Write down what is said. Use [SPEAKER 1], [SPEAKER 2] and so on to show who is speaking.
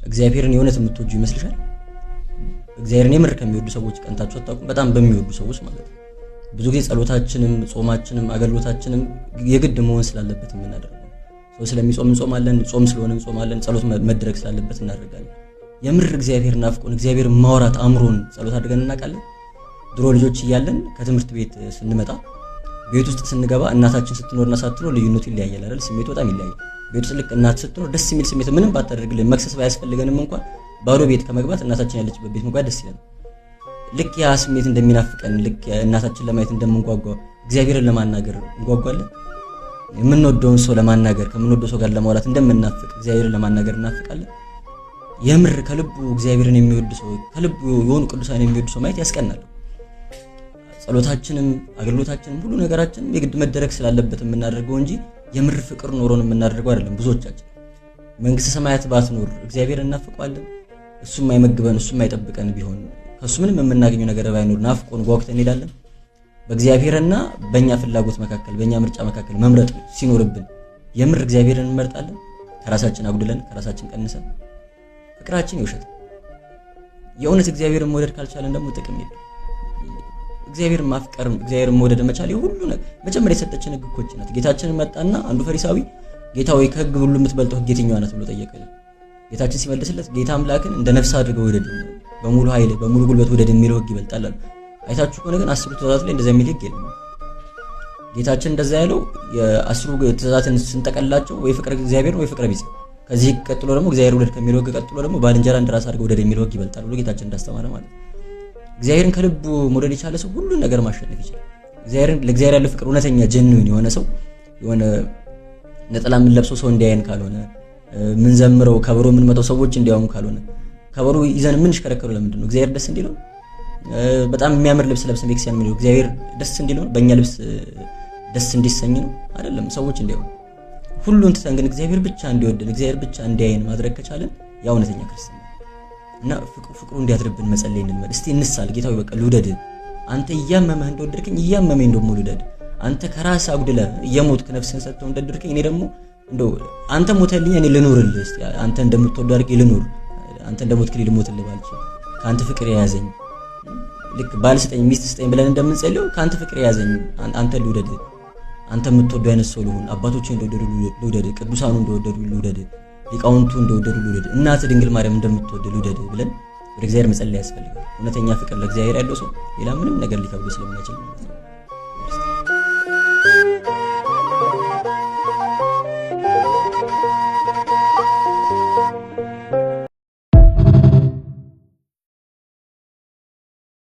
[SPEAKER 1] እግዚአብሔርን የእውነት የምትወጁ ይመስልሻል? እግዚአብሔርን የምር ከሚወዱ ሰዎች ቀንታችሁ አታውቁም? በጣም በሚወዱ ሰዎች ማለት ነው። ብዙ ጊዜ ጸሎታችንም ጾማችንም አገልግሎታችንም የግድ መሆን ስላለበት የምናደርገው ሰው ስለሚጾም እንጾማለን፣ ጾም ስለሆነ እንጾማለን፣ ጸሎት መድረግ ስላለበት እናደርጋለን። የምር እግዚአብሔር ናፍቆን እግዚአብሔር ማውራት አምሮን ጸሎት አድርገን እናውቃለን? ድሮ ልጆች እያለን ከትምህርት ቤት ስንመጣ ቤት ውስጥ ስንገባ እናታችን ስትኖርና ሳትኖር ልዩነቱ ይለያያል አይደል? ስሜቱ በጣም ይለያያል። ቤት ውስጥ ልክ እናት ስትኖር ደስ የሚል ስሜት ምንም ባታደርግልን መክሰስ ባያስፈልገንም እንኳን ባዶ ቤት ከመግባት እናታችን ያለችበት ቤት መግባት ደስ ይላል። ልክ ያ ስሜት እንደሚናፍቀን ልክ እናታችን ለማየት እንደምንጓጓ እግዚአብሔርን ለማናገር እንጓጓለን። የምንወደውን ሰው ለማናገር ከምንወደው ሰው ጋር ለማውራት እንደምንናፍቅ እግዚአብሔርን ለማናገር እናፍቃለን። የምር ከልቡ እግዚአብሔርን የሚወድ ሰው ከልቡ የሆኑ ቅዱሳን የሚወድ ሰው ማየት ያስቀናል። ጸሎታችንም አገልግሎታችንም ሁሉ ነገራችንም የግድ መደረግ ስላለበት የምናደርገው እንጂ የምር ፍቅር ኖሮን የምናደርገው አይደለም። ብዙዎቻችን መንግስተ ሰማያት ባትኖር እግዚአብሔርን እናፍቀዋለን። እሱም አይመግበን እሱም አይጠብቀን ቢሆን ከሱ ምንም የምናገኘው ነገር ባይኖር ናፍቆን ጓጉተን እንሄዳለን። በእግዚአብሔርና በእኛ ፍላጎት መካከል በእኛ ምርጫ መካከል መምረጥ ሲኖርብን የምር እግዚአብሔርን እንመርጣለን። ከራሳችን አጉድለን ከራሳችን ቀንሰን ፍቅራችን ይውሸት። የእውነት እግዚአብሔርን መውደድ ካልቻለን ደግሞ ጥቅም የለም። እግዚአብሔርን ማፍቀር እግዚአብሔርን መውደድ መቻል ሁሉ መጀመሪያ የሰጠችን ሕግ እኮ ናት። ጌታችንን መጣና አንዱ ፈሪሳዊ ጌታ ወይ ከሕግ ሁሉ የምትበልጠው ሕግ የትኛዋ ናት ብሎ ጠየቀ። ጌታችን ሲመልስለት ጌታ አምላክን እንደ ነፍስ አድርገው ውደድ፣ በሙሉ ኃይል በሙሉ ጉልበት ውደድ የሚለው ሕግ ይበልጣል አለ። አይታችሁ ከሆነ ግን 10 ትእዛዛት ላይ እንደዛ የሚል ሕግ የለም። ጌታችን እንደዛ ያለው የ10 ትእዛዛትን ስንጠቀልላቸው ወይ ፍቅር እግዚአብሔር ወይ ፍቅር ቢጽ ከዚህ ቀጥሎ ደግሞ እግዚአብሔር ውደድ ከሚለው ሕግ ቀጥሎ ደግሞ ባልንጀራ እንደራስ አድርገው ውደድ የሚለው ሕግ ይበልጣል ብሎ ጌታችን እንዳስተማረ ማለት ነው። እግዚአብሔርን ከልቡ መውደድ የቻለ ሰው ሁሉን ነገር ማሸነፍ ይችላል። ለእግዚአብሔር ያለው ፍቅር እውነተኛ ጀንዊን የሆነ ሰው የሆነ ነጠላ ምን ለብሰው ሰው እንዲያየን ካልሆነ ምን ዘምረው ከበሮ ምን መተው ሰዎች እንዲያውሙ ካልሆነ ከበሮ ይዘን ምን ሽከረከሩ ለምንድን ነው? እግዚአብሔር ደስ እንዲለው በጣም የሚያምር ልብስ ለብሰን ቤክሲያን ምን ይለው እግዚአብሔር ደስ እንዲለው በእኛ ልብስ ደስ እንዲሰኝ ነው አይደለም? ሰዎች እንዲያው ሁሉን ትተን ግን እግዚአብሔር ብቻ እንዲወደን እግዚአብሔር ብቻ እንዲያየን ማድረግ ከቻለን ያ እውነተኛ ክርስትና እና ፍቅሩ እንዲያድርብን መጸለይ እንመድ። እስቲ እንሳል። ጌታው በቃ ልውደድ፣ አንተ እያመመህ እንደወደድከኝ እያመመኝ ደግሞ ልውደድ። አንተ ከራስ አጉድለ እየሞትክ ነፍስን ሰጥተው እንደወደድከኝ እኔ ደግሞ እንደው አንተ ሞተልኝ እኔ ልኖርልህ። እስቲ አንተ እንደምትወደው አድርጌ ልኖር፣ አንተ እንደሞትክልኝ ልሞትልህ ባልች ካንተ ፍቅር የያዘኝ ልክ ባል ስጠኝ ሚስት ስጠኝ ብለን እንደምንጸልየው ካንተ ፍቅር የያዘኝ አንተ ልውደድ፣ አንተ የምትወደው አይነት ሰው ልሁን፣ አባቶቼ እንደወደዱ ልውደድ፣ ቅዱሳኑ እንደወደዱ ልውደድ፣ ሊቃውንቱ እንደወደዱ ልውደድ፣ እናት ድንግል ማርያም እንደምትወደድ ልውደድ ብለን ወደ እግዚአብሔር መጸለይ ያስፈልጋል። እውነተኛ ፍቅር ለእግዚአብሔር ያለው ሰው ሌላ ምንም ነገር ሊከብደው ስለማይችል ማለት ነው።